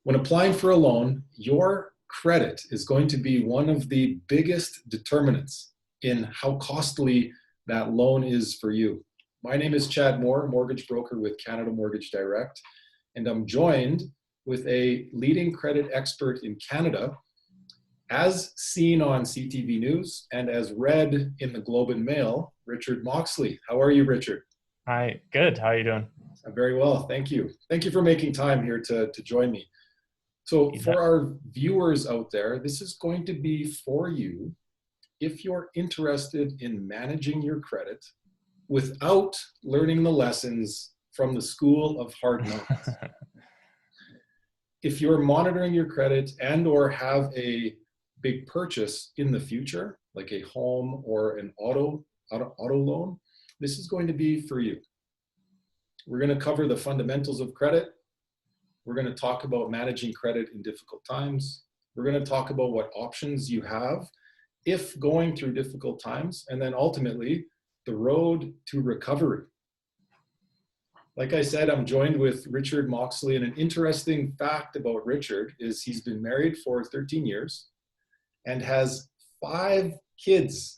When applying for a loan, your credit is going to be one of the biggest determinants in how costly that loan is for you. My name is Chad Moore, mortgage broker with Canada Mortgage Direct, and I'm joined with a leading credit expert in Canada, as seen on CTV News and as read in the Globe and Mail, Richard Moxley. How are you, Richard? Hi, good. How are you doing? I'm very well, thank you. Thank you for making time here to join me. So for our viewers out there, this is going to be for you if you're interested in managing your credit without learning the lessons from the school of hard knocks. If you're monitoring your credit and or have a big purchase in the future, like a home or an auto loan, this is going to be for you. We're going to cover the fundamentals of credit. We're going to talk about managing credit in difficult times. We're going to talk about what options you have if going through difficult times, and then ultimately the road to recovery. Like I said, I'm joined with Richard Moxley, and an interesting fact about Richard is he's been married for 13 years and has 5 kids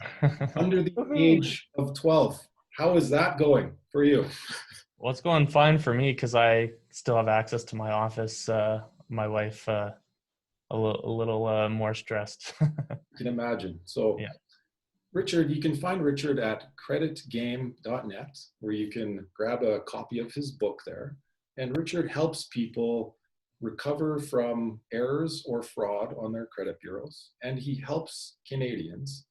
under the age of 12. How is that going for you? Well, it's going fine for me because I still have access to my office. My wife, a little more stressed. I can imagine. So, yeah. Richard, you can find Richard at creditgame.net, where you can grab a copy of his book there. And Richard helps people recover from errors or fraud on their credit bureaus. And he helps Canadians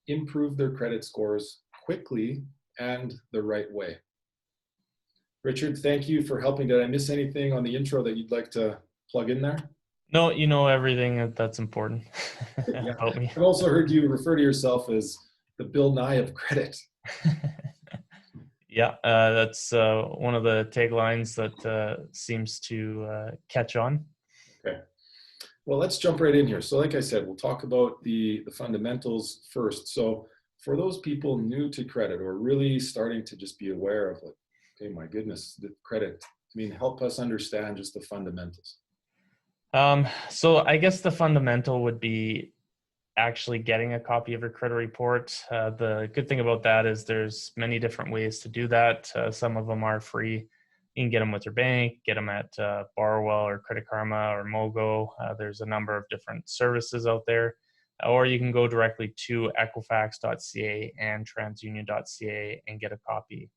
improve their credit scores quickly and the right way. Richard, thank you for helping. Did I miss anything on the intro that you'd like to plug in there? No, you know everything that's important about me. I've also heard you refer to yourself as the Bill Nye of credit. Yeah, that's one of the taglines that seems to catch on. Okay. Well, let's jump right in here. So like I said, we'll talk about the fundamentals first. So for those people new to credit or really starting to just be aware of, like, okay, my goodness, the credit, help us understand just the fundamentals. So I guess the fundamental would be actually getting a copy of your credit report. The good thing about that is there's many different ways to do that. Some of them are free. You can get them with your bank, get them at Barwell or Credit Karma or Mogo. There's a number of different services out there. Or you can go directly to equifax.ca and transunion.ca and get a copy.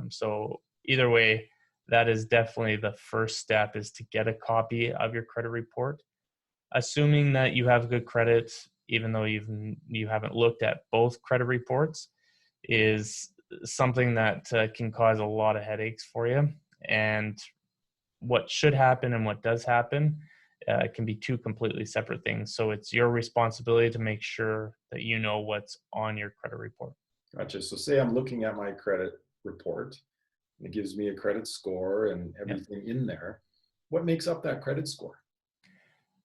So either way, that is definitely the first step, is to get a copy of your credit report. Assuming that you have good credit, even though you haven't looked at both credit reports, is something that can cause a lot of headaches for you. And what should happen and what does happen can be two completely separate things. So it's your responsibility to make sure that you know what's on your credit report. Gotcha. So say I'm looking at my credit report, and it gives me a credit score and everything in there. What makes up that credit score?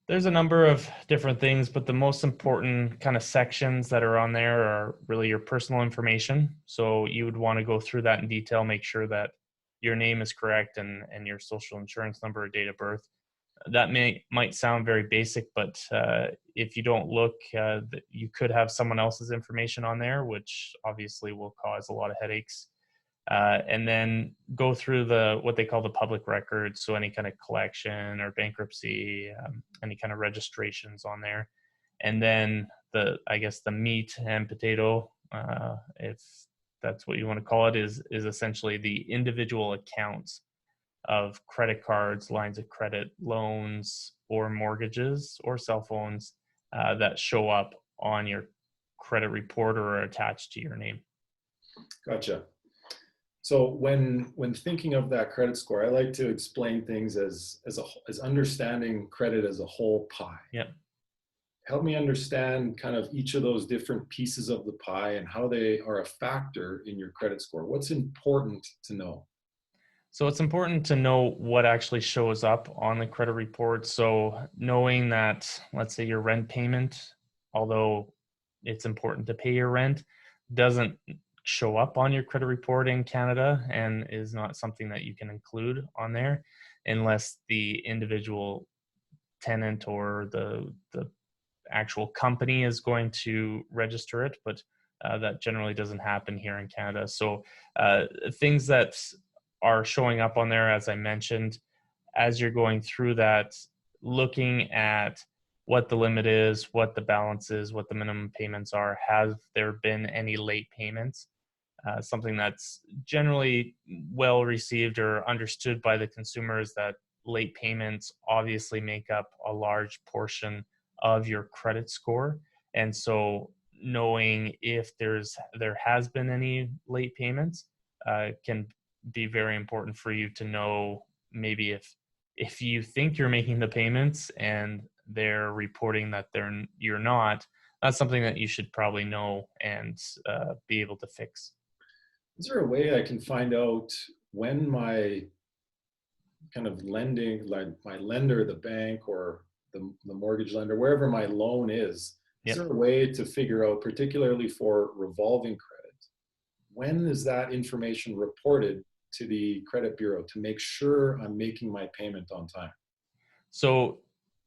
There's a number of different things, but the most important kind of sections that are on there are really your personal information. So you would want to go through that in detail, make sure that your name is correct and your social insurance number or date of birth. That might sound very basic, but if you don't look, you could have someone else's information on there, which obviously will cause a lot of headaches. And then go through what they call the public records, so any kind of collection or bankruptcy, any kind of registrations on there. And then the meat and potato, if that's what you want to call it, is essentially the individual accounts of credit cards, lines of credit, loans, or mortgages or cell phones that show up on your credit report or are attached to your name. Gotcha. So when thinking of that credit score, I like to explain things as understanding credit as a whole pie. Yeah. Help me understand kind of each of those different pieces of the pie and how they are a factor in your credit score. What's important to know? So it's important to know what actually shows up on the credit report. So knowing that, let's say your rent payment, although it's important to pay your rent, doesn't show up on your credit report in Canada and is not something that you can include on there unless the individual tenant or the actual company is going to register it, but that generally doesn't happen here in Canada. So things that are showing up on there, as I mentioned, as you're going through that, looking at what the limit is, what the balance is, what the minimum payments are. Have there been any late payments? Something that's generally well received or understood by the consumers, that late payments obviously make up a large portion of your credit score. And so knowing if there has been any late payments can be very important for you to know. Maybe if you think you're making the payments and they're reporting that you're not, that's something that you should probably know and be able to fix. Is there a way I can find out when my kind of lending, like my lender, the bank or the mortgage lender, wherever my loan is Yep. there a way to figure out, particularly for revolving credit, when is that information reported to the credit bureau to make sure I'm making my payment on time? So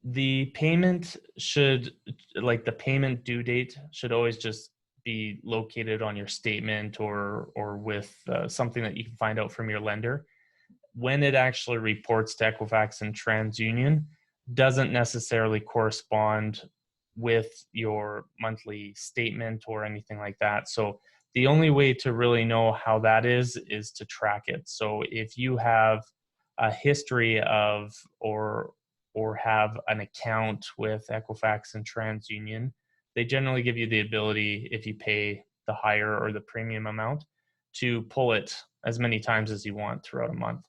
the payment should, like the payment due date should always just be located on your statement or with something that you can find out from your lender. When it actually reports to Equifax and TransUnion doesn't necessarily correspond with your monthly statement or anything like that. So the only way to really know how that is to track it. So if you have a history of or have an account with Equifax and TransUnion, they generally give you the ability, if you pay the higher or the premium amount, to pull it as many times as you want throughout a month.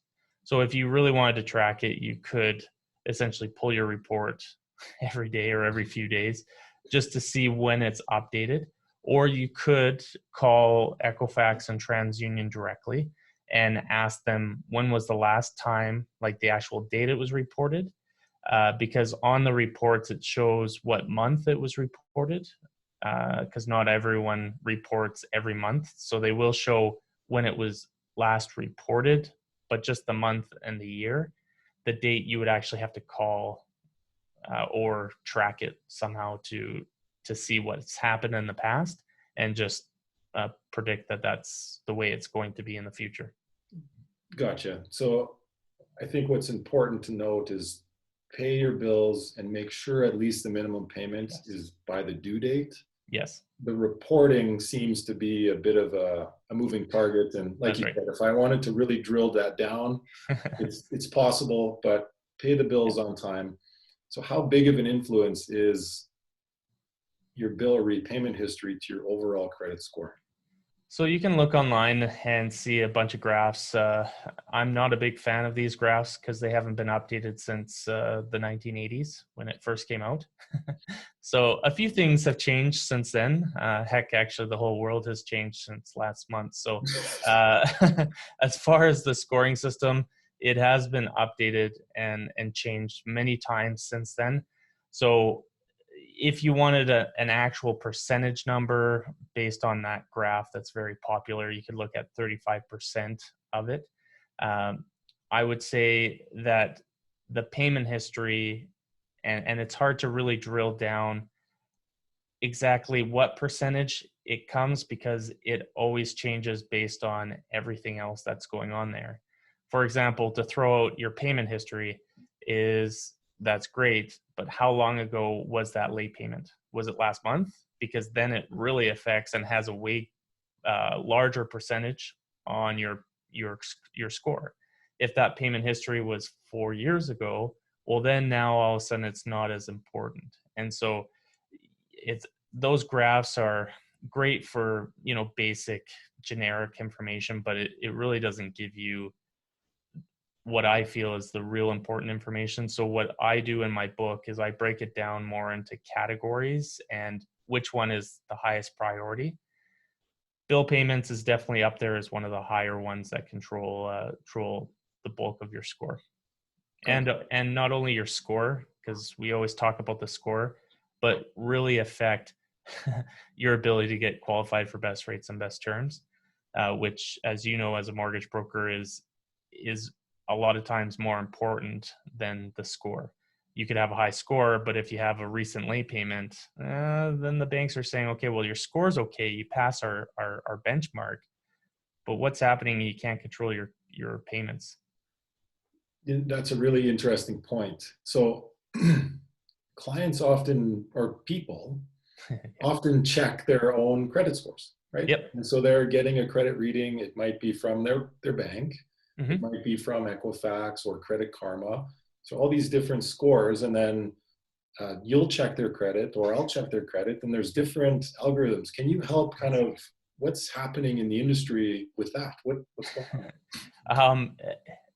So if you really wanted to track it, you could essentially pull your report every day or every few days just to see when it's updated. Or you could call Equifax and TransUnion directly and ask them when was the last time, like the actual date it was reported, because on the reports it shows what month it was reported, because not everyone reports every month. So they will show when it was last reported, but just the month and the year. The date you would actually have to call or track it somehow to see what's happened in the past and just predict that that's the way it's going to be in the future. Gotcha. So I think what's important to note is pay your bills and make sure at least the minimum payment is by the due date. Yes. The reporting seems to be a bit of a moving target. And like you said, if I wanted to really drill that down, it's possible, but pay the bills on time. So how big of an influence is your bill repayment history to your overall credit score? So you can look online and see a bunch of graphs. I'm not a big fan of these graphs because they haven't been updated since the 1980s when it first came out. So a few things have changed since then. Heck, actually, the whole world has changed since last month. So as far as the scoring system, it has been updated and changed many times since then. So if you wanted an actual percentage number based on that graph that's very popular, you could look at 35% of it. I would say that the payment history, and it's hard to really drill down exactly what percentage it comes because it always changes based on everything else that's going on there. For example, to throw out your payment history that's great, but how long ago was that late payment? Was it last month? Because then it really affects and has a way larger percentage on your score. If that payment history was 4 years ago, well, then now all of a sudden it's not as important. And so those graphs are great for basic generic information, but it really doesn't give you what I feel is the real important information. So what I do in my book is I break it down more into categories and which one is the highest priority. Bill payments is definitely up there as one of the higher ones that control the bulk of your score. And not only your score, because we always talk about the score, but really affect your ability to get qualified for best rates and best terms, which, as you know, as a mortgage broker is a lot of times more important than the score. you could have a high score, but if you have a recent late payment, then the banks are saying, okay, well, your score's okay. You pass our benchmark, but what's happening? You can't control your payments. That's a really interesting point. So clients often, or people often check their own credit scores, right? Yep. And so they're getting a credit reading. It might be from their bank. It Mm-hmm. might be from Equifax or Credit Karma. So all these different scores, and then you'll check their credit or I'll check their credit, and there's different algorithms. Can you help kind of what's happening in the industry with that? What's going on?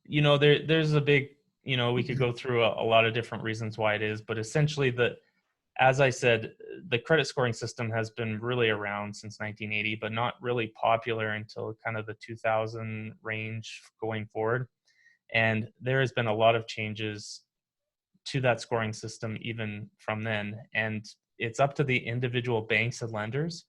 There's a big, we could go through a lot of different reasons why it is, but essentially as I said, the credit scoring system has been really around since 1980, but not really popular until kind of the 2000 range going forward. And there has been a lot of changes to that scoring system even from then. And it's up to the individual banks and lenders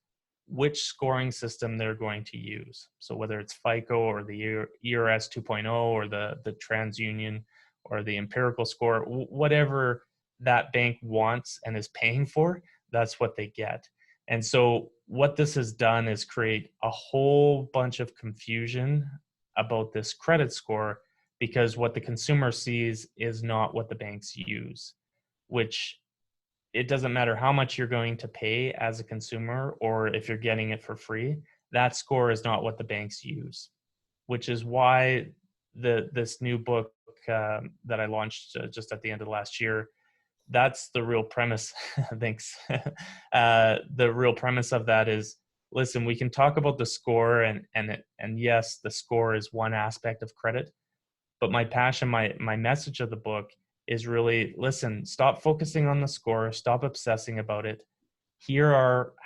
which scoring system they're going to use. So whether it's FICO or the ERS 2.0 or the TransUnion or the empirical score, whatever that bank wants and is paying for, that's what they get. And so what this has done is create a whole bunch of confusion about this credit score, because what the consumer sees is not what the banks use, which it doesn't matter how much you're going to pay as a consumer or if you're getting it for free, that score is not what the banks use, which is why this new book that I launched just at the end of last year, that's the real premise. Thanks. The real premise of that is, listen, we can talk about the score and yes, the score is one aspect of credit, but my passion, my message of the book is really, listen, stop focusing on the score, stop obsessing about it. Here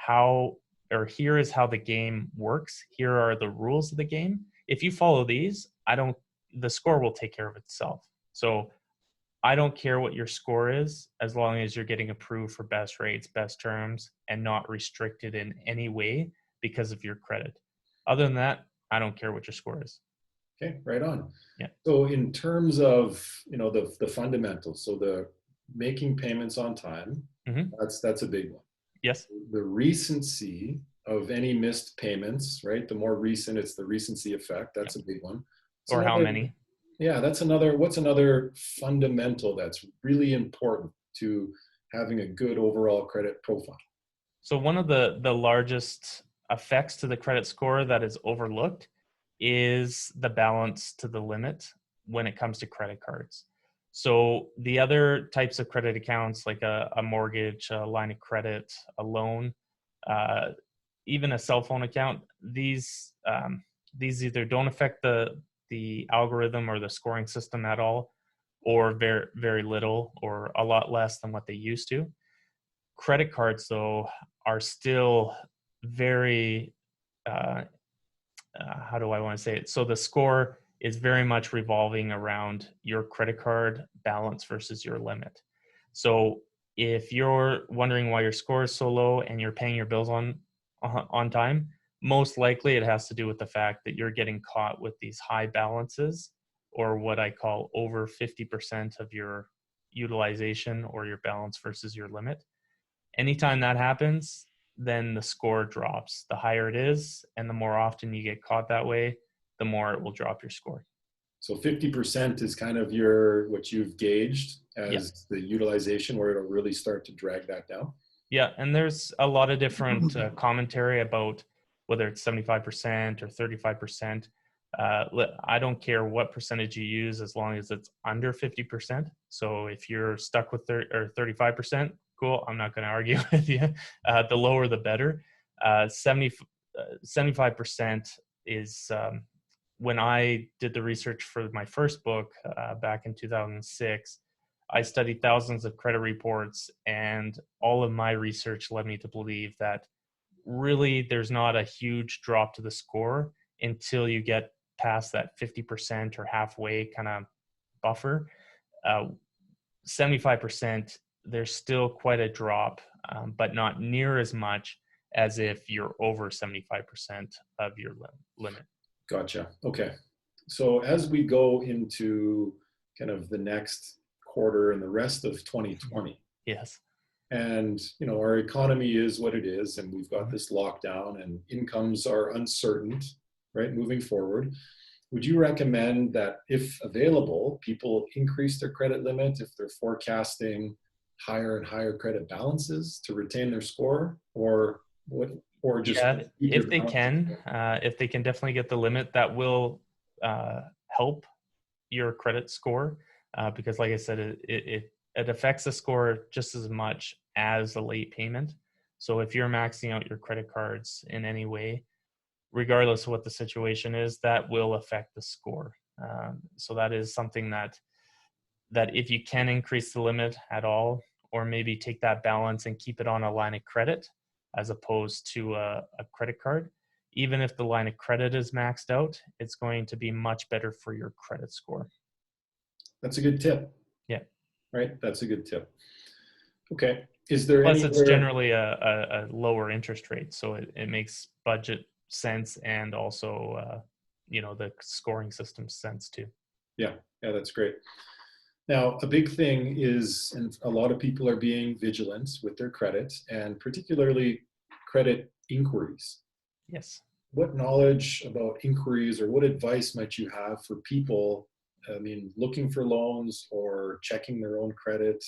is how the game works. Here are the rules of the game. If you follow these, the score will take care of itself. So I don't care what your score is, as long as you're getting approved for best rates, best terms, and not restricted in any way because of your credit. Other than that, I don't care what your score is. Okay, right on. Yeah. So in terms of the fundamentals, so the making payments on time, Mm-hmm. that's a big one. Yes. The recency of any missed payments, right? The more recent, it's the recency effect. That's a big one. Or how many? Yeah, what's another fundamental that's really important to having a good overall credit profile? So one of the largest effects to the credit score that is overlooked is the balance to the limit when it comes to credit cards. So the other types of credit accounts, like a mortgage, a line of credit, a loan, even a cell phone account, these either don't affect the algorithm or the scoring system at all, or very, very little, or a lot less than what they used to. Credit cards, though, are still very, how do I want to say it? So the score is very much revolving around your credit card balance versus your limit. So if you're wondering why your score is so low and you're paying your bills on time, most likely it has to do with the fact that you're getting caught with these high balances, or what I call over 50% of your utilization or your balance versus your limit. Anytime that happens, then the score drops. The higher it is, and the more often you get caught that way, the more it will drop your score. So 50% is kind of what you've gauged as the utilization, where it'll really start to drag that down. Yeah, and there's a lot of different commentary about whether it's 75% or 35%. I don't care what percentage you use as long as it's under 50%. So if you're stuck with 35%, cool, I'm not going to argue with you. The lower, the better. 75% is when I did the research for my first book back in 2006. I studied thousands of credit reports, and all of my research led me to believe that really there's not a huge drop to the score until you get past that 50% or halfway kind of buffer. 75%, there's still quite a drop, but not near as much as if you're over 75% of your limit. Gotcha. Okay. So as we go into kind of the next quarter and the rest of 2020. Yes. And, our economy is what it is, and we've got Mhm. this lockdown and incomes are uncertain, right, moving forward. Would you recommend that if available, people increase their credit limit if they're forecasting higher and higher credit balances to retain their score, or what, or just Yeah, keep your balance? if they can definitely get the limit, that will help your credit score, because like I said, it affects the score just as much as a late payment. So if you're maxing out your credit cards in any way, regardless of what the situation is, that will affect the score. So that is something that if you can increase the limit at all, or maybe take that balance and keep it on a line of credit as opposed to a credit card, even if the line of credit is maxed out, it's going to be much better for your credit score. That's a good tip, Yeah. right? That's a good tip. Okay. Is there Plus, it's anywhere? generally a lower interest rate, so it makes budget sense, and also the scoring system sense too. Yeah, yeah, that's great. Now, a big thing is, and a lot of people are being vigilant with their credit, and particularly credit inquiries. Yes. What knowledge about inquiries or what advice might you have for people, I mean, looking for loans or checking their own credit?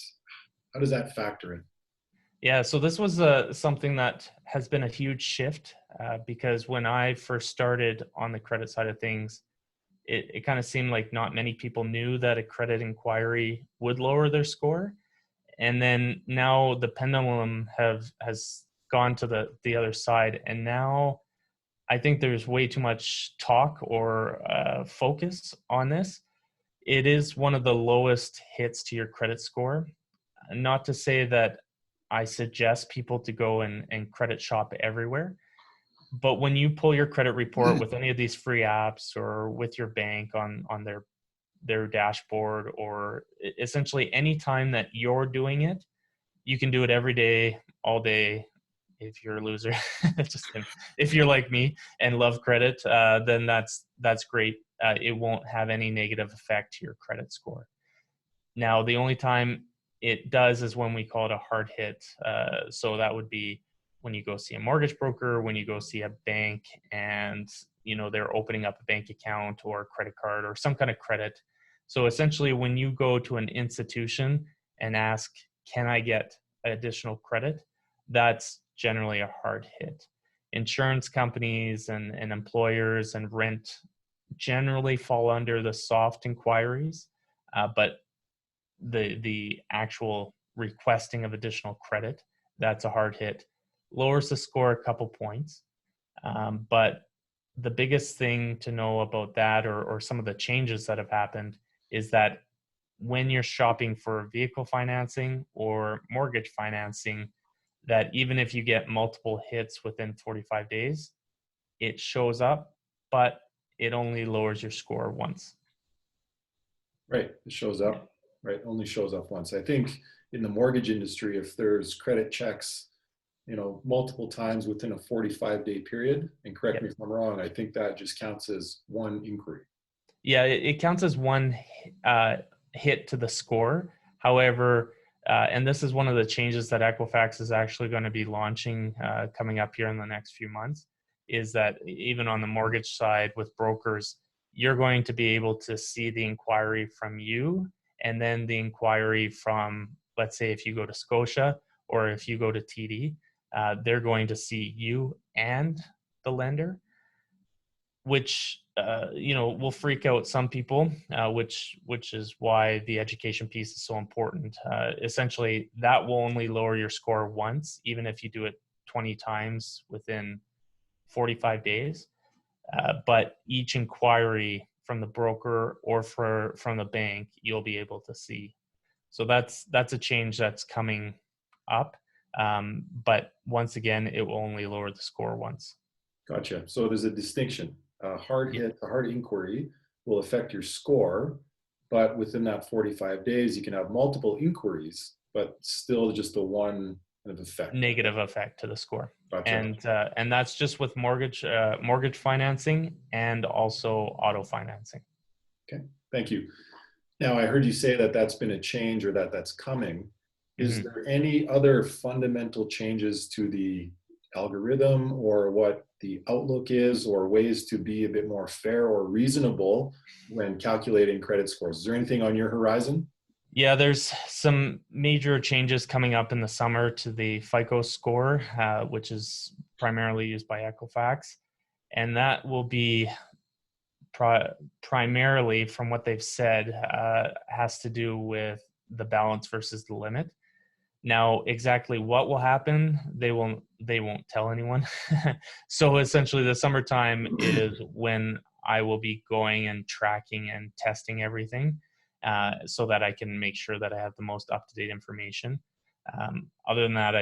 How does that factor in? Yeah, so this was something that has been a huge shift, because when I first started on the credit side of things, it kind of seemed like not many people knew that a credit inquiry would lower their score. And then now the pendulum has gone to the other side, and now I think there's way too much talk or focus on this. It is one of the lowest hits to your credit score. Not to say that I suggest people to go and credit shop everywhere, but when you pull your credit report with any of these free apps or with your bank on their dashboard, or essentially any time that you're doing it, you can do it every day, all day. If you're a loser, just kidding. If you're like me and love credit, then that's great. It won't have any negative effect to your credit score. Now, the only time it does is when we call it a hard hit. So that would be when you go see a mortgage broker, when you go see a bank, and they're opening up a bank account or a credit card or some kind of credit. So essentially, when you go to an institution and ask, "Can I get additional credit?" that's generally a hard hit. Insurance companies and employers and rent generally fall under the soft inquiries, but the actual requesting of additional credit, that's a hard hit. Lowers the score a couple points. But the biggest thing to know about that, or some of the changes that have happened, is that when you're shopping for vehicle financing or mortgage financing, that even if you get multiple hits within 45 days, it shows up, but it only lowers your score once. Right, it shows Yeah. up, right, only shows up once. I think in the mortgage industry, if there's credit checks, multiple times within a 45-day period, and correct me if I'm wrong, I think that just counts as one inquiry. Yeah, it counts as one hit to the score. However, and this is one of the changes that Equifax is actually going to be launching coming up here in the next few months, is that even on the mortgage side with brokers, you're going to be able to see the inquiry from you, and then the inquiry from, let's say, if you go to Scotia or if you go to TD, they're going to see you and the lender, which will freak out some people, which is why the education piece is so important. Essentially, that will only lower your score once, even if you do it 20 times within 45 days. But each inquiry from the broker or from the bank, you'll be able to see. So that's a change that's coming up. But once again, it will only lower the score once. Gotcha. So there's a distinction. A hard Yeah. hit, a hard inquiry will affect your score, but within that 45 days, you can have multiple inquiries, but still just the one kind of effect. Negative effect to the score. Gotcha. And that's just with mortgage financing and also auto financing. Okay, thank you. Now, I heard you say that that's been a change or that that's coming. Is Mhm. there any other fundamental changes to the algorithm or what the outlook is or ways to be a bit more fair or reasonable when calculating credit scores? Is there anything on your horizon? Yeah, there's some major changes coming up in the summer to the FICO score, which is primarily used by Equifax. And that will be pri- primarily, from what they've said, has to do with the balance versus the limit. Now, exactly what will happen, they won't tell anyone. So essentially, the summertime is when I will be going and tracking and testing everything, so that I can make sure that I have the most up to date information. Other than that,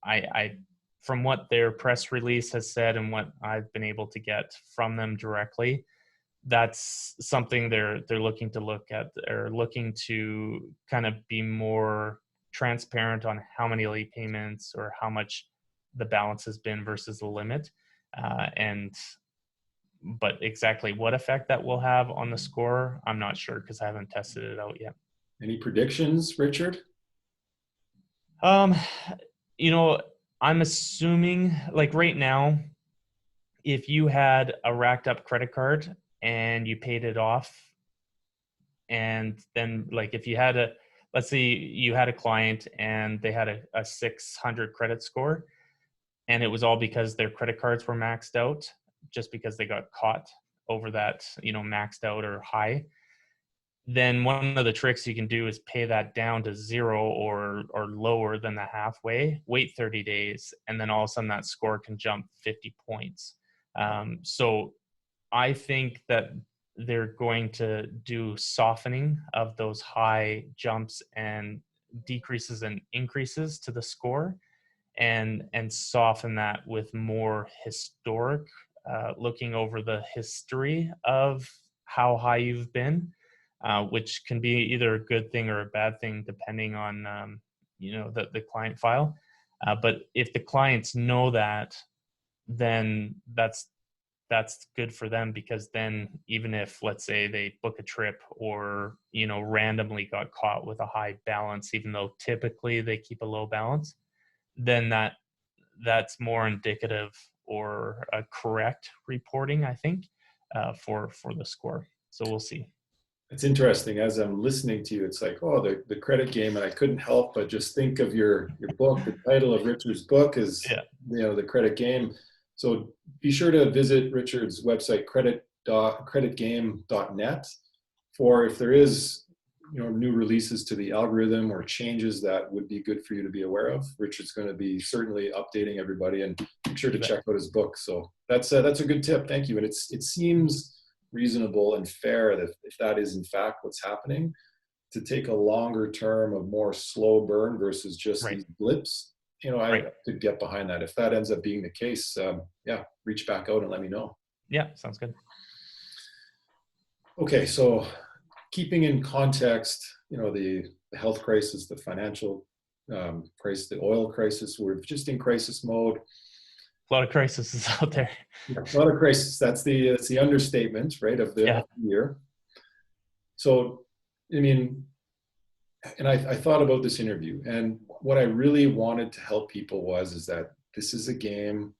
I, from what their press release has said and what I've been able to get from them directly, that's something they're looking to look at, or looking to kind of be more transparent on how many late payments or how much the balance has been versus the limit. And but exactly what effect that will have on the score, I'm not sure because I haven't tested it out yet. Any predictions, Richard? um you know, I'm assuming, like, right now, if you had a racked up credit card and you paid it off, and then, like, if you had a, let's say you had a client and they had a 600 credit score, and it was all because their credit cards were maxed out, just because they got caught over that, maxed out or high, then one of the tricks you can do is pay that down to zero or lower than the halfway, wait 30 days, and then all of a sudden that score can jump 50 points. So I think that they're going to do softening of those high jumps and decreases and increases to the score, and soften that with more historic, looking over the history of how high you've been, which can be either a good thing or a bad thing depending on the client file. But if the clients know that, then that's good for them, because then, even if, let's say, they book a trip or randomly got caught with a high balance, even though typically they keep a low balance, then that's more indicative or a correct reporting, I think, for the score. So we'll see. It's interesting. As I'm listening to you, it's like, oh, the credit game, and I couldn't help but just think of your book. The title of Richard's book is, Yeah. the credit game. So be sure to visit Richard's website, creditgame.net, for if there is, new releases to the algorithm or changes that would be good for you to be aware of. Richard's going to be certainly updating everybody, and make sure to check out his book. So that's a good tip. Thank you. And it seems reasonable and fair that if that is in fact what's happening, to take a longer term of more slow burn versus just Right. these blips. I Right. could get behind that. If that ends up being the case, yeah, reach back out and let me know. Yeah. Sounds good. Okay, so keeping in context, the health crisis, the financial crisis, the oil crisis, we're just in crisis mode. A lot of crises out there. Yeah, a lot of crisis. That's the understatement, right, of the year. So, I mean, and I thought about this interview, and what I really wanted to help people is that this is a game.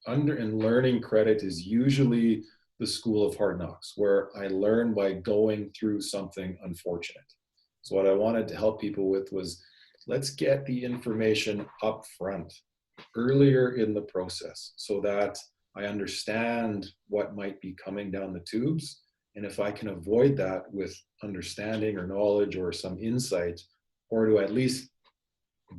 And learning credit is usually the school of hard knocks, where I learn by going through something unfortunate. So what I wanted to help people with was, let's get the information up front, earlier in the process, so that I understand what might be coming down the tubes. And if I can avoid that with understanding or knowledge or some insight, or to at least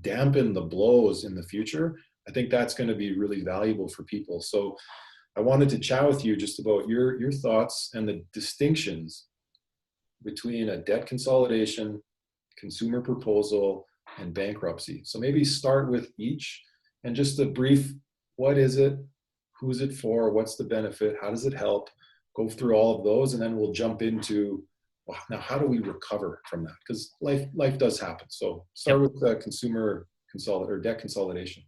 dampen the blows in the future, I think that's going to be really valuable for people. So I wanted to chat with you just about your thoughts and the distinctions between a debt consolidation, consumer proposal, and bankruptcy. So maybe start with each, and just a brief, what is it? Who's it for? What's the benefit? How does it help? Go through all of those, and then we'll jump into, well, now how do we recover from that? Because life does happen. So start with consumer or debt consolidation.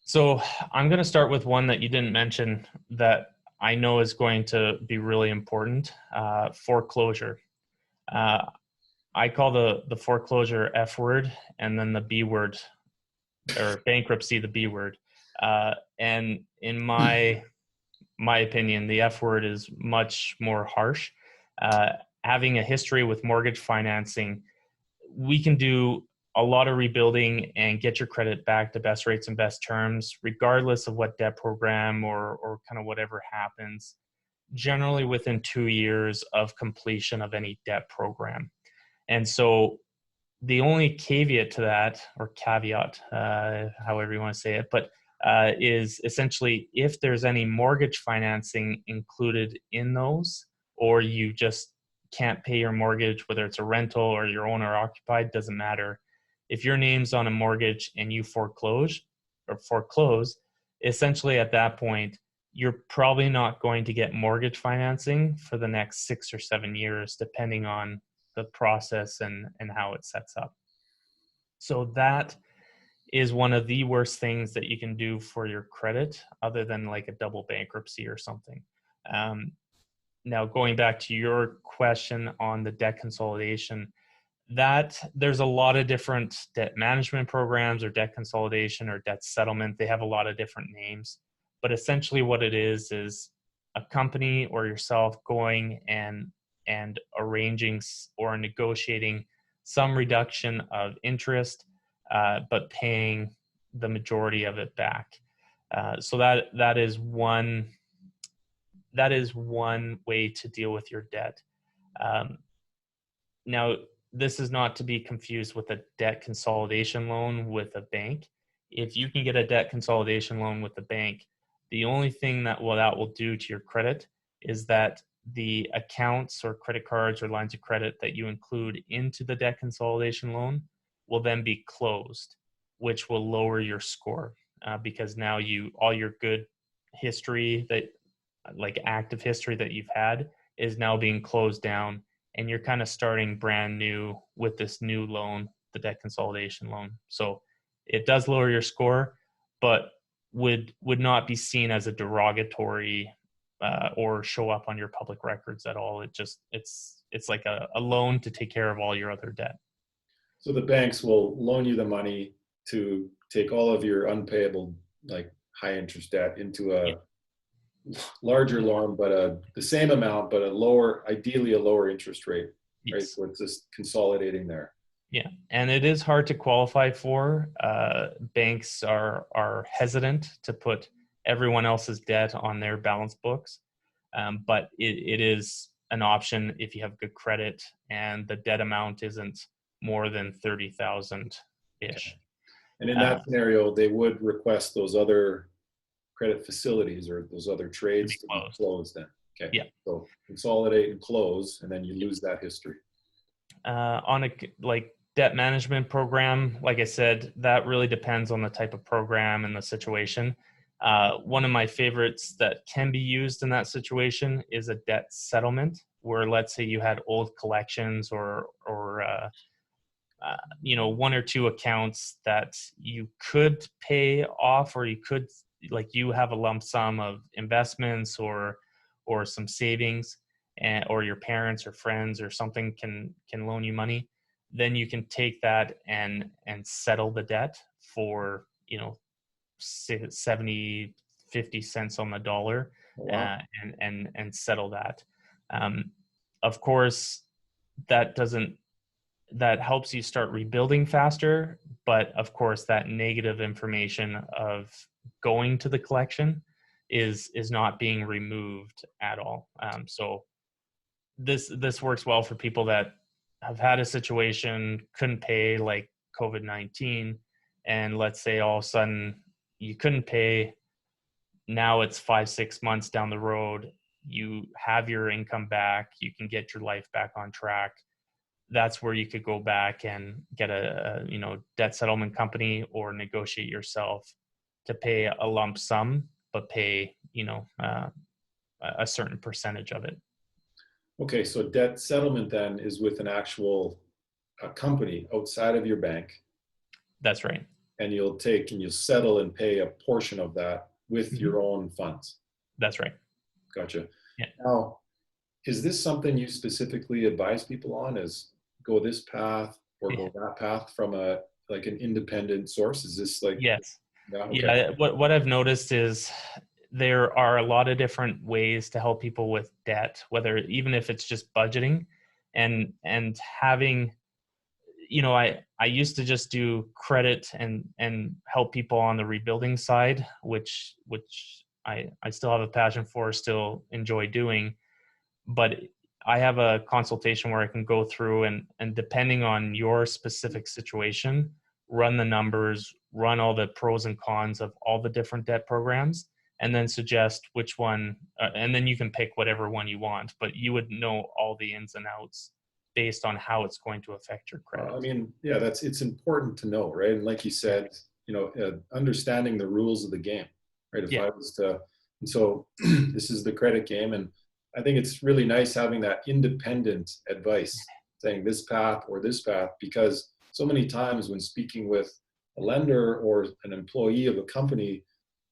So I'm going to start with one that you didn't mention that I know is going to be really important: foreclosure. I call the foreclosure F word, and then the B word, or bankruptcy, the B word. And in my opinion, the F word is much more harsh. Uh, Having a history with mortgage financing, we can do a lot of rebuilding and get your credit back to best rates and best terms, regardless of what debt program or kind of whatever happens, generally within 2 years of completion of any debt program. And so the only caveat to that, or caveat, however you want to say it, but is essentially if there's any mortgage financing included in those, or you just can't pay your mortgage, whether it's a rental or your owner occupied, doesn't matter. If your name's on a mortgage and you foreclose, essentially at that point, you're probably not going to get mortgage financing for the next 6 or 7 years, depending on the process and how it sets up. So that is one of the worst things that you can do for your credit, other than like a double bankruptcy or something. Now, going back to your question on the debt consolidation, that there's a lot of different debt management programs or debt consolidation or debt settlement. They have a lot of different names, but essentially what it is a company or yourself going and arranging or negotiating some reduction of interest, but paying the majority of it back. So that is one way to deal with your debt. Now, this is not to be confused with a debt consolidation loan with a bank. If you can get a debt consolidation loan with the bank, the only thing that will do to your credit is that the accounts or credit cards or lines of credit that you include into the debt consolidation loan will then be closed, which will lower your score, because now all your good history, that like active history that you've had, is now being closed down, and you're kind of starting brand new with this new loan, the debt consolidation loan. So it does lower your score, but would not be seen as a derogatory or show up on your public records at all. It's like a loan to take care of all your other debt. So the banks will loan you the money to take all of your unpayable, like high interest debt, into a larger loan, but the same amount, but ideally a lower interest rate, right? Yes. So it's just consolidating there. Yeah, and it is hard to qualify for. Banks are hesitant to put everyone else's debt on their balance books, but it is an option if you have good credit and the debt amount isn't more than 30,000 ish. Okay. And in that scenario, they would request those other credit facilities or those other trades to be closed then. Okay. Yeah. So consolidate and close, and then you lose that history. On a debt management program, like I said, that really depends on the type of program and the situation. One of my favorites that can be used in that situation is a debt settlement, where let's say you had old collections or one or two accounts that you could pay off, or you have a lump sum of investments or some savings, or your parents or friends or something can loan you money. Then you can take that and settle the debt for 70, 50 cents on the dollar. Wow. And settle that. Of course, that helps you start rebuilding faster, but of course that negative information of going to the collection is not being removed at all. So this works well for people that have had a situation, couldn't pay, like COVID-19, and let's say all of a sudden you couldn't pay. Now it's 5-6 months down the road, you have your income back, you can get your life back on track. That's where you could go back and get a debt settlement company or negotiate yourself to pay a lump sum, but pay a certain percentage of it. Okay, so debt settlement then is with an actual company outside of your bank. That's right. And you'll settle and pay a portion of that with your own funds. That's right. Gotcha. Yeah. Now, is this something you specifically advise people on, is go this path or go that path from a like an independent source? Is this like, Yes. yeah, okay. Yeah. What I've noticed is there are a lot of different ways to help people with debt, whether even if it's just budgeting and having, I used to just do credit and help people on the rebuilding side, which I still have a passion for, still enjoy doing. But I have a consultation where I can go through and depending on your specific situation, run the numbers, run all the pros and cons of all the different debt programs, and then suggest which one, and then you can pick whatever one you want, but you would know all the ins and outs based on how it's going to affect your credit. I mean, yeah, it's important to know, right? And like you said, understanding the rules of the game, right? If Yeah. I was to, and so this is the credit game, and I think it's really nice having that independent advice, saying this path or this path, because so many times when speaking with a lender or an employee of a company,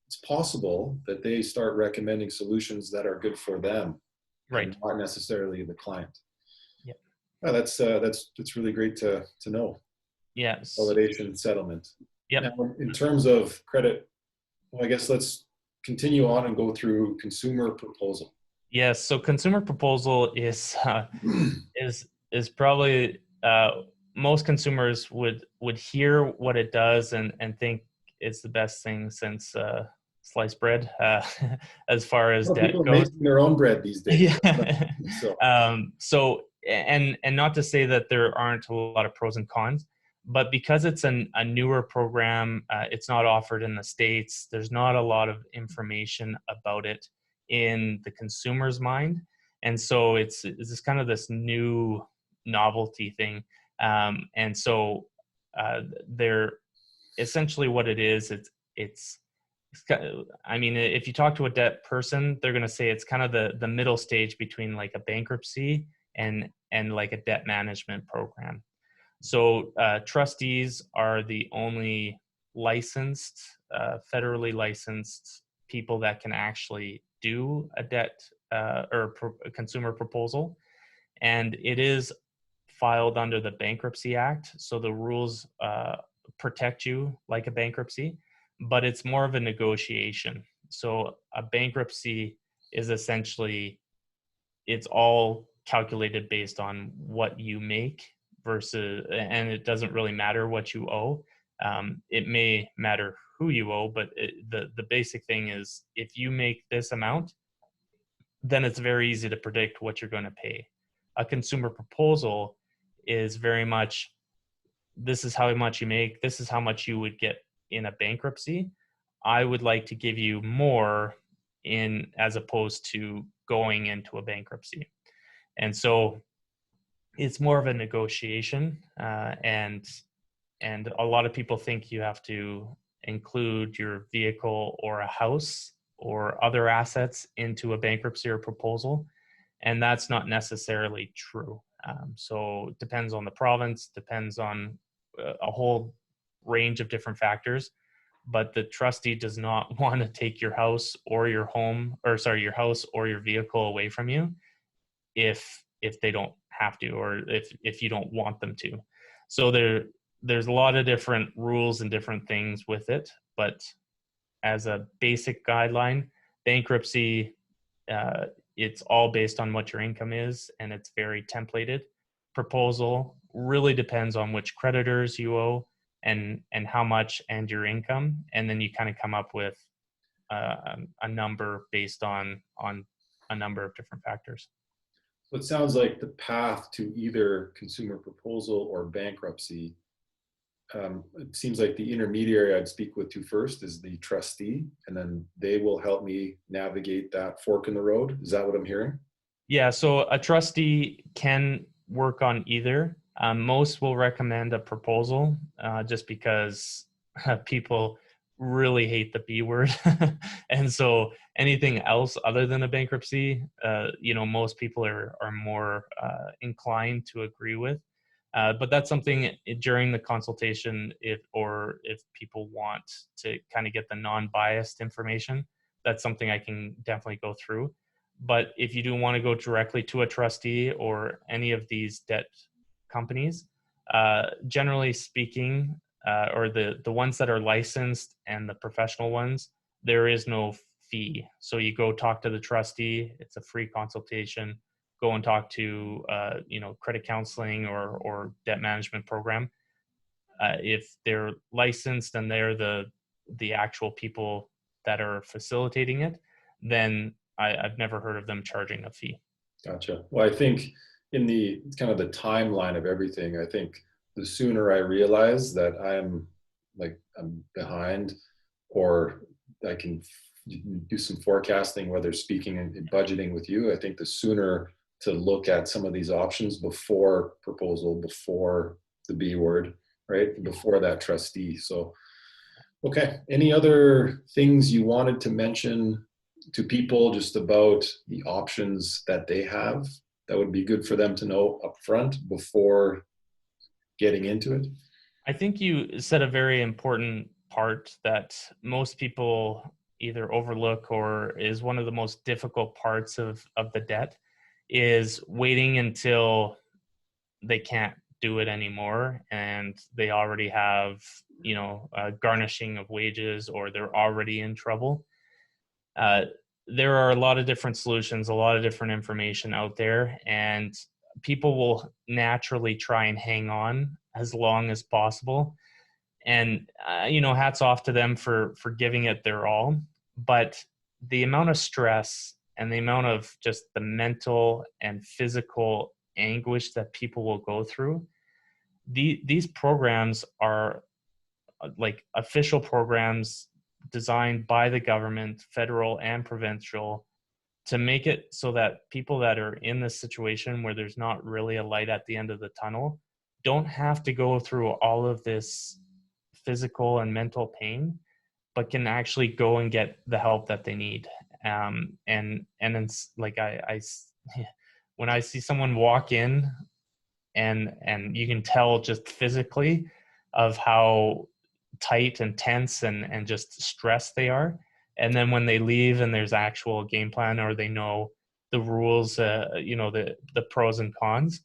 it's possible that they start recommending solutions that are good for them, Right. and not necessarily the client. Yeah. Oh, that's really great to know. Yes. Consolidation settlement. Yep. Now, in terms of credit, well, I guess let's continue on and go through consumer proposal. Yes. So consumer proposal is probably most consumers would hear what it does and think it's the best thing since sliced bread as far as Well, debt people are goes. making their own bread these days. Yeah. So So and not to say that there aren't a lot of pros and cons, but because it's a newer program, it's not offered in the States. There's not a lot of information about it in the consumer's mind, and so it's this kind of this new novelty thing. And so they're essentially what it is. It's I mean, if you talk to a debt person, they're going to say it's kind of the middle stage between like a bankruptcy and like a debt management program. So trustees are the only licensed, federally licensed people that can actually do a debt a consumer proposal, and it is filed under the Bankruptcy Act. So the rules protect you like a bankruptcy, but it's more of a negotiation. So a bankruptcy is essentially, it's all calculated based on what you make versus, and it doesn't really matter what you owe. It may matter who you owe, but the basic thing is if you make this amount, then it's very easy to predict what you're going to pay. A consumer proposal is very much, this is how much you make, this is how much you would get in a bankruptcy. I would like to give you more in as opposed to going into a bankruptcy. And so it's more of a negotiation, and a lot of people think you have to include your vehicle or a house or other assets into a bankruptcy or proposal, and that's not necessarily true. So it depends on the province, depends on a whole range of different factors, but the trustee does not want to take your house or your home, or sorry, your house or your vehicle away from you if they don't have to, or if you don't want them to. So there's a lot of different rules and different things with it, but as a basic guideline, bankruptcy, it's all based on what your income is, and it's very templated. Proposal really depends on which creditors you owe and how much and your income, and then you kind of come up with a number based on a number of different factors. it sounds like the path to either consumer proposal or bankruptcy, it seems like the intermediary I'd speak with to first is the trustee, and then they will help me navigate that fork in the road. Is that what I'm hearing? Yeah, so a trustee can work on either. Most will recommend a proposal just because people really hate the B word. And so anything else other than a bankruptcy, most people are more inclined to agree with. But that's something during the consultation, if people want to kind of get the non-biased information, that's something I can definitely go through. But if you do want to go directly to a trustee or any of these debt companies, generally speaking, or the ones that are licensed and the professional ones, there is no fee. So you go talk to the trustee, it's a free consultation. Go and talk to credit counseling or debt management program. If they're licensed and they're the actual people that are facilitating it, then I've never heard of them charging a fee. Gotcha. Well, I think in the kind of the timeline of everything, I think the sooner I realize that I'm behind, or I can do some forecasting, whether speaking and budgeting with you, I think the sooner to look at some of these options before proposal, before the B word, right? Before that trustee. So, okay. Any other things you wanted to mention to people just about the options that they have that would be good for them to know upfront before getting into it? I think you said a very important part that most people either overlook or is one of the most difficult parts of the debt, is waiting until they can't do it anymore and they already have garnishing of wages, or they're already in trouble. There are a lot of different solutions, a lot of different information out there, and people will naturally try and hang on as long as possible. And hats off to them for giving it their all. But the amount of stress and the amount of just the mental and physical anguish that people will go through, these programs are like official programs designed by the government, federal and provincial, to make it so that people that are in this situation where there's not really a light at the end of the tunnel don't have to go through all of this physical and mental pain, but can actually go and get the help that they need. And it's like I when I see someone walk in and you can tell just physically of how tight and tense and just stressed they are. And then when they leave and there's actual game plan, or they know the rules, the pros and cons,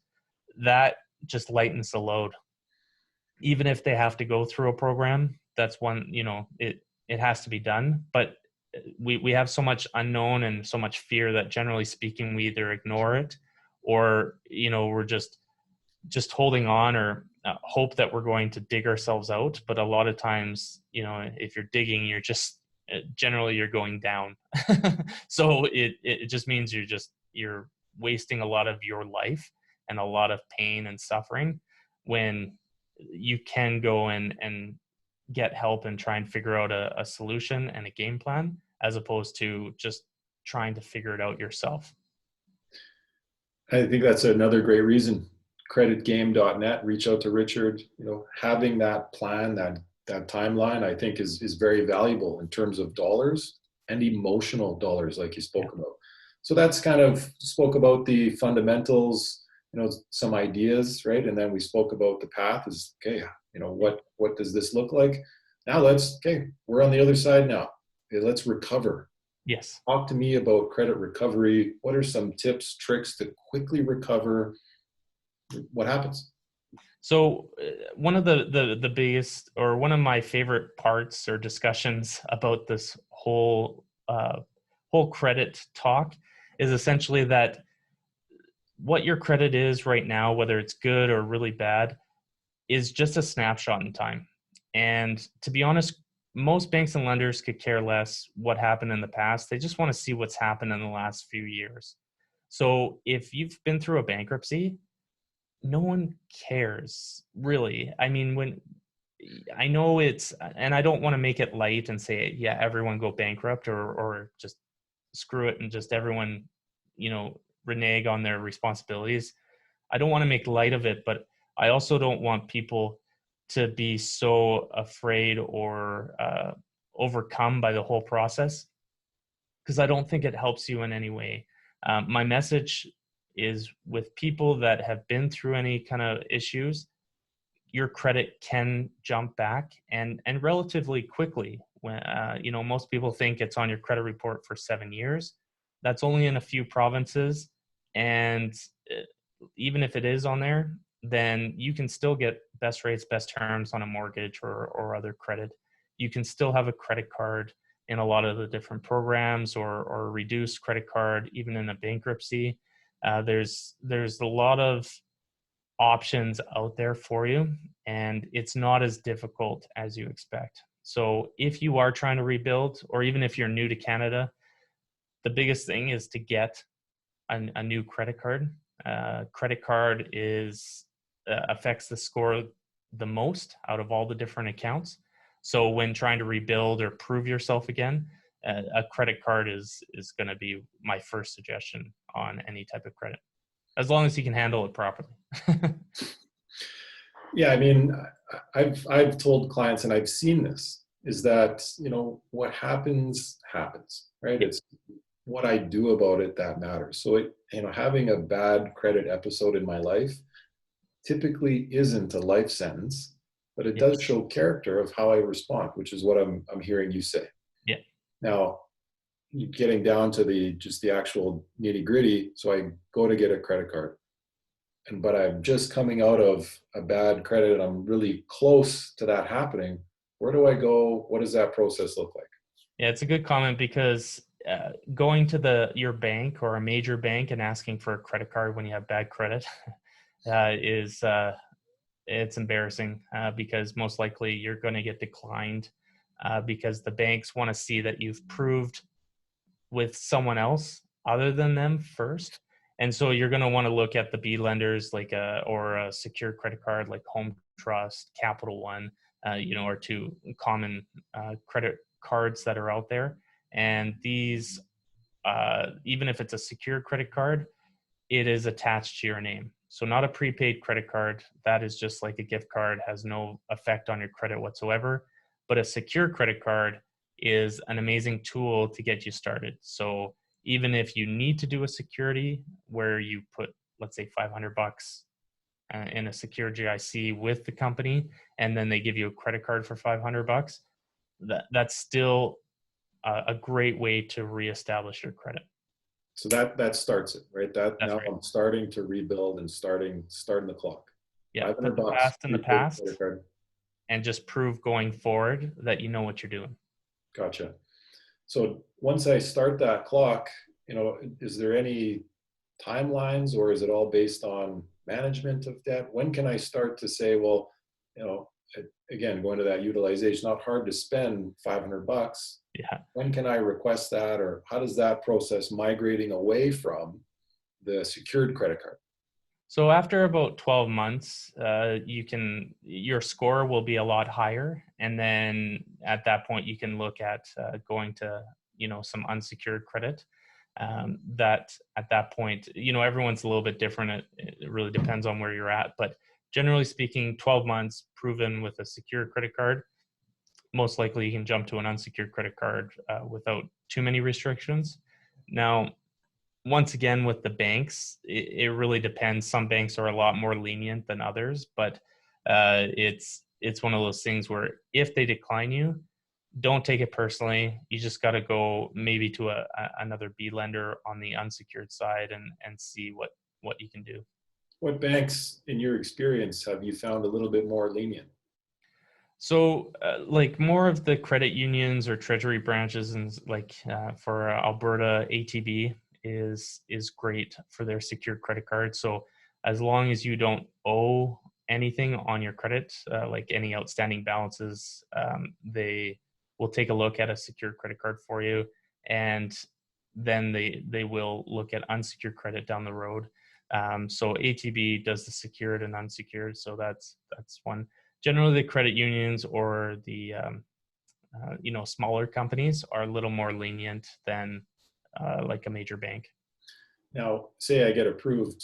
that just lightens the load. Even if they have to go through a program, that's one, it has to be done. But we have so much unknown and so much fear that generally speaking, we either ignore it, or, we're just holding on, or hope that we're going to dig ourselves out. But a lot of times, if you're digging, you're just generally you're going down. So it just means you're wasting a lot of your life and a lot of pain and suffering, when you can go and get help and try and figure out a solution and a game plan, as opposed to just trying to figure it out yourself. I think that's another great reason. Creditgame.net, reach out to Richard. Having that plan, that timeline, I think is very valuable in terms of dollars and emotional dollars, like you spoke about. So that's kind of spoke about the fundamentals, some ideas, right? And then we spoke about the path is, okay, what does this look like? Now we're on the other side now. Okay, let's recover. Yes. Talk to me about credit recovery. What are some tips, tricks to quickly recover? What happens? So one of the biggest, or one of my favorite parts or discussions about this whole credit talk, is essentially that what your credit is right now, whether it's good or really bad, is just a snapshot in time. And to be honest, most banks and lenders could care less what happened in the past. They just want to see what's happened in the last few years. So if you've been through a bankruptcy, no one cares, really. I mean, when I know it's, and I don't want to make it light and say, yeah, everyone go bankrupt, or just screw it and just everyone, renege on their responsibilities. I don't want to make light of it, but I also don't want people to be so afraid or overcome by the whole process, because I don't think it helps you in any way. My message is, with people that have been through any kind of issues, your credit can jump back and relatively quickly. When most people think it's on your credit report for 7 years. That's only in a few provinces, and even if it is on there, then you can still get best rates, best terms on a mortgage or other credit. You can still have a credit card in a lot of the different programs, or reduced credit card, even in a bankruptcy. There's a lot of options out there for you, and it's not as difficult as you expect. So if you are trying to rebuild, or even if you're new to Canada, the biggest thing is to get a new credit card. Credit card is affects the score the most out of all the different accounts. So when trying to rebuild or prove yourself again, a credit card is going to be my first suggestion on any type of credit, as long as you can handle it properly. Yeah, I mean, I've told clients, and I've seen this, is that, what happens, right? It's what I do about it that matters. So having a bad credit episode in my life typically isn't a life sentence, but it does show character of how I respond, which is what I'm hearing you say. Yeah. Now, getting down to the actual nitty gritty. So I go to get a credit card, but I'm just coming out of a bad credit and I'm really close to that happening. Where do I go? What does that process look like? Yeah, it's a good comment, because going to your bank or a major bank and asking for a credit card when you have bad credit it's embarrassing, because most likely you're going to get declined, because the banks want to see that you've proved with someone else other than them first. And so you're going to want to look at the B lenders, like or a secured credit card like Home Trust, Capital One, or two common credit cards that are out there. And these, even if it's a secured credit card, it is attached to your name. So not a prepaid credit card. That is just like a gift card, has no effect on your credit whatsoever. But a secure credit card is an amazing tool to get you started. So even if you need to do a security where you put, let's say, $500 in a secure GIC with the company, and then they give you a credit card for $500, that's still a great way to reestablish your credit. So that starts it, right? That's now right. I'm starting to rebuild and starting the clock. Yeah, put the past in the past and just prove going forward that you know what you're doing. Gotcha. So once I start that clock, is there any timelines, or is it all based on management of debt? When can I start to say, well, again, going to that utilization, not hard to spend $500. Yeah. When can I request that, or how does that process migrating away from the secured credit card? So after about 12 months, your score will be a lot higher. And then at that point, you can look at going to, some unsecured credit. That at that point, everyone's a little bit different. It really depends on where you're at. But generally speaking, 12 months proven with a secured credit card, most likely you can jump to an unsecured credit card without too many restrictions. Now, once again, with the banks, it really depends. Some banks are a lot more lenient than others, but it's one of those things where if they decline you, don't take it personally. You just got to go maybe to another B lender on the unsecured side and see what you can do. What banks, in your experience, have you found a little bit more lenient? So like more of the credit unions or treasury branches, and like for Alberta, ATB is great for their secured credit card. So as long as you don't owe anything on your credit, like any outstanding balances, they will take a look at a secured credit card for you, and then they will look at unsecured credit down the road. So ATB does the secured and unsecured. So that's one. Generally, the credit unions or the smaller companies are a little more lenient than like a major bank. Now, say I get approved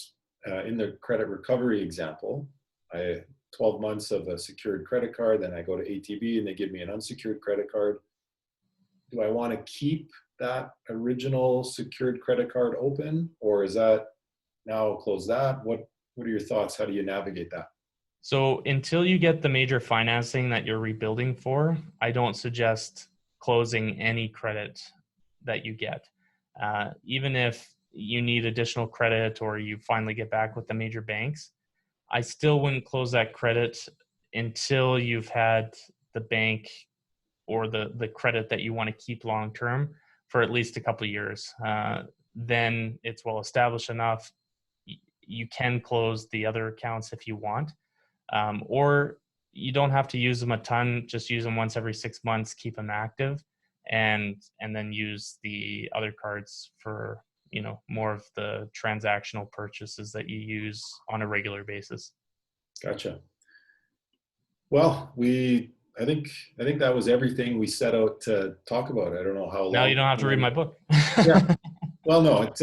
in the credit recovery example, 12 months of a secured credit card, then I go to ATB and they give me an unsecured credit card. Do I want to keep that original secured credit card open, or is that now close that? What are your thoughts? How do you navigate that? So until you get the major financing that you're rebuilding for, I don't suggest closing any credit that you get. Even if you need additional credit or you finally get back with the major banks, I still wouldn't close that credit until you've had the bank or the credit that you want to keep long term for at least a couple of years. Then it's well established enough. You can close the other accounts if you want, or you don't have to use them a ton. Just use them once every 6 months, keep them active, and then use the other cards for, you know, more of the transactional purchases that you use on a regular basis. Gotcha. Well, I think that was everything we set out to talk about. I don't know how long. Now you don't have to read my book. Yeah. Well, no,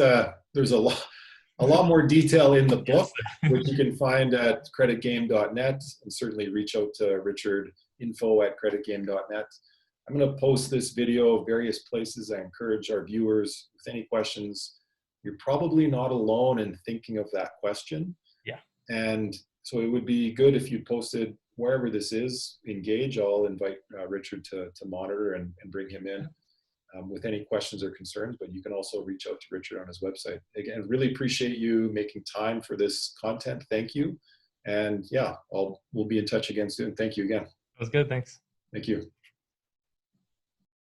there's a lot more detail in the book, which you can find at creditgame.net, and certainly reach out to Richard, info@creditgame.net. I'm going to post this video various places. I encourage our viewers, with any questions, you're probably not alone in thinking of that question. Yeah. And so it would be good if you posted wherever this is, engage. I'll invite Richard to monitor and bring him in with any questions or concerns, but you can also reach out to Richard on his website. Again, really appreciate you making time for this content. Thank you. And yeah, we'll be in touch again soon. Thank you again. That was good. Thanks. Thank you.